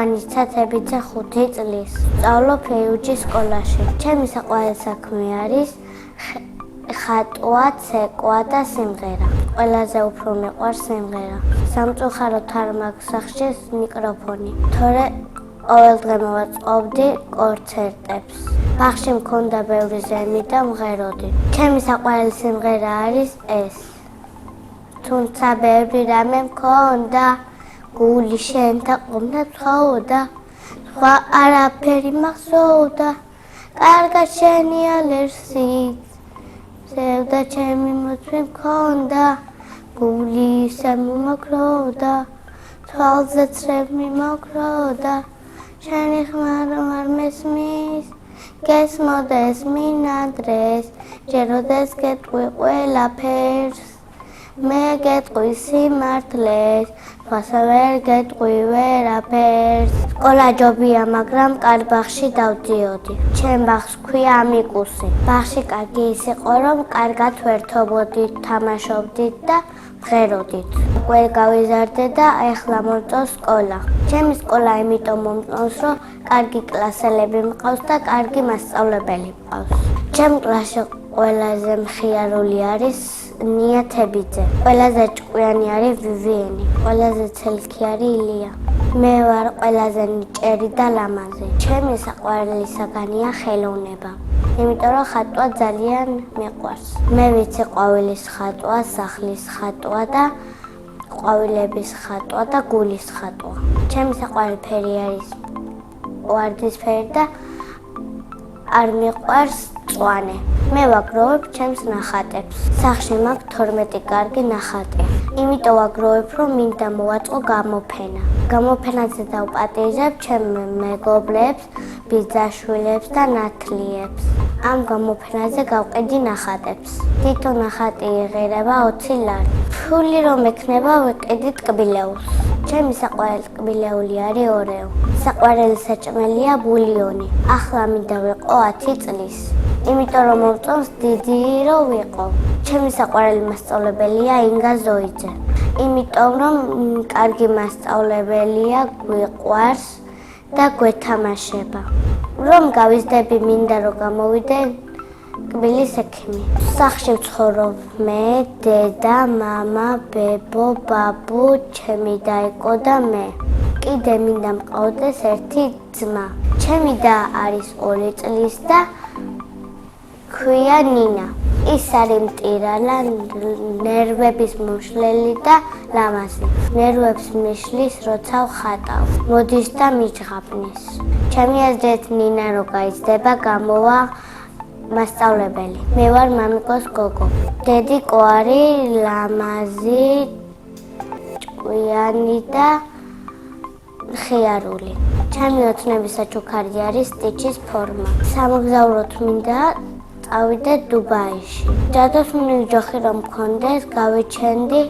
ივანის ცაცებიძე 5 წლის. სწავლობ ფეიუჯის სკოლაში. ჩემი საყვარელი საქმე არის ხატვა, ცეკვა და სიმღერა. ყველაზე უფრო მიყვარს სიმღერა. სამწუხაროდ არ მაქვს სახში მიკროფონი. თორე ყოველდღე მოვაწყობდი კონცერტებს. ბაღში მქონდა ბევრი ზემი და მღეროდი. ჩემი საყვარელი სიმღერა არის ეს. თუმცა ბევრი რამე მქონდა, გული შენთან ყומდა თხოვდა, სხვა არაფერი მახსოვდა, კარგად შენი ალერსით, ზევდა ჩემი მოწვი მქონდა, გული ისე მომოქროვდა, თვალზე ცრემი მოკროდა, შენი ხმა რომ არ მესმის, გესმოდეს მინადრეს, ჯეროდეს გეტყვი ყველაფერს, მე გეტყვი სიმართლეს, სხვასა ვერ გეტყვი ვერაფერს. სკოლა ჯობია, მაგრამ კარგ ბაღში დავდიოდი. ჩემ ბაღს ქვია ამიკუსი. ბაღში კარგი ის იყო, რომ კარგად ვერთობოდით, თამაშობდით და მღეროდით. უკვე გავიზარდე და ახლა მომწონს სკოლა. ჩემი სკოლა იმიტომ მომწონს, რომ კარგი კლასელები მყავს და კარგი მასწავლებელი მყავს. ჩემ კლასში ყველაზე მხიარული არის ნია თებიძე. ყველაზე ჭკვიანი არის ვივიენი. ყველაზე ცელქი არის ილია. მე ვარ ყველაზე ნიჭერი და ლამაზი. ჩემი საყვარელი საგანია ხელოვნება. იმიტომ რომ ხატვა ძალიან მიყვარს. მე ვიცი ყვავილის ხატვა, სახლის ხატვა და ყვავილების ხატვა და გულის ხატვა. ჩემი საყვარელი ფერი არის ვარდისფერი და არ მიყვარს მწვანე. მე ვაგროვებ ჩემს ნახატებს. სახლში მაქვს 12 კარგი ნახატი. იმიტომ ვაგროვებ, რომ მინდა მოვაწყო გამოფენა. გამოფენაზე დავპატიჟებ ჩემ მეგობრებს, ბიძაშვილებს და ნათლიებს. ამ გამოფენაზე გავყიდი ნახატებს. თითო ნახატი იღირება 20 ლარი. ფული რომ ექნება, ვიყიდი ტკბილეულს. ჩემი საყვარელი ტკბილეული არის ორეო. საყვარელი საჭმელია ბულიონი. ახლა მინდა ვიყო 10 წლის. იმიტომ რომ მომწონს დიდი რომ ვიყო. ჩემი საყვარელი მასწავლებელია ინგა ზოიძე. იმიტომ რომ კარგი მასწავლებელია, გვიყვარს და გვეთამაშება. რომ გავიზრდები, მინდა რომ გამოვიდე კბილის ექიმი. სახლში ვცხოვრობ მე, დედა, მამა, ბებო, ბაბუ, ჩემი დაიკო და მე. კიდე მინდა მყავდეს ერთი ძმა. ჩემი და არის 2 წლის და ქვია ნინა. ის არის მტირალა, ნერვების მომშლელი და ლამაზი. ნერვებს მიშლის, როცა ვხატავ. მოდის და მიჯღაბნის. ჩემი აზრით ნინა რო გაიზრდება, გამოვა მასწავლებელი. მე ვარ მამიკოს გოგო. დედიკო არის ლამაზი, ჭკვიანი და ხიარული. ჩემი ოცნების საჩუქარი არის სტიჩის ფორმა. სამოგზაუროდ მინდა წავიდე დუბაიში. ჯადოსნური ჯოხი რომ მქონდეს, გავიჩენდი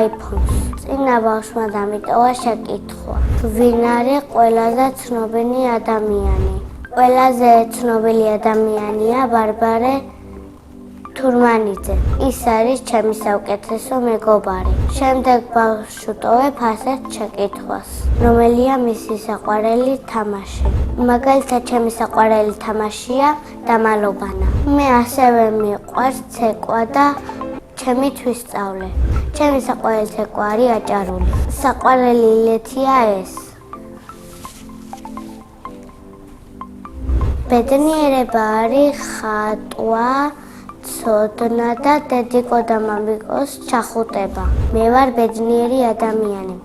iPhone-ს. წინა ბავშვმა დამიტოვა შეკითხვა. ვინ არის ყველაზე ცნობილი ადამიანი? ყველაზე ცნობილი ადამიანია ბარბარე თურმანიძე. ის არის ჩემი საუკეთესო მეგობარი. შემდეგ ბავშვს ვუტოვებ ასეთ შეკითხვას. რომელია მისი საყვარელი თამაში? მაგალითად, ჩემი საყვარელი თამაშია დამალობანა. მე ასევე მიყვარს ცეკვა და ჩემი თვისწავლე. ჩემი საყვარელი ცეკვა არის აჭარული. საყვარელი ილეთია ეს. ბედნიერება არის ხატვა, ცოდნა და დედიკო და მამიკოს ჩახუტება. მე ვარ ბედნიერი ადამიანი.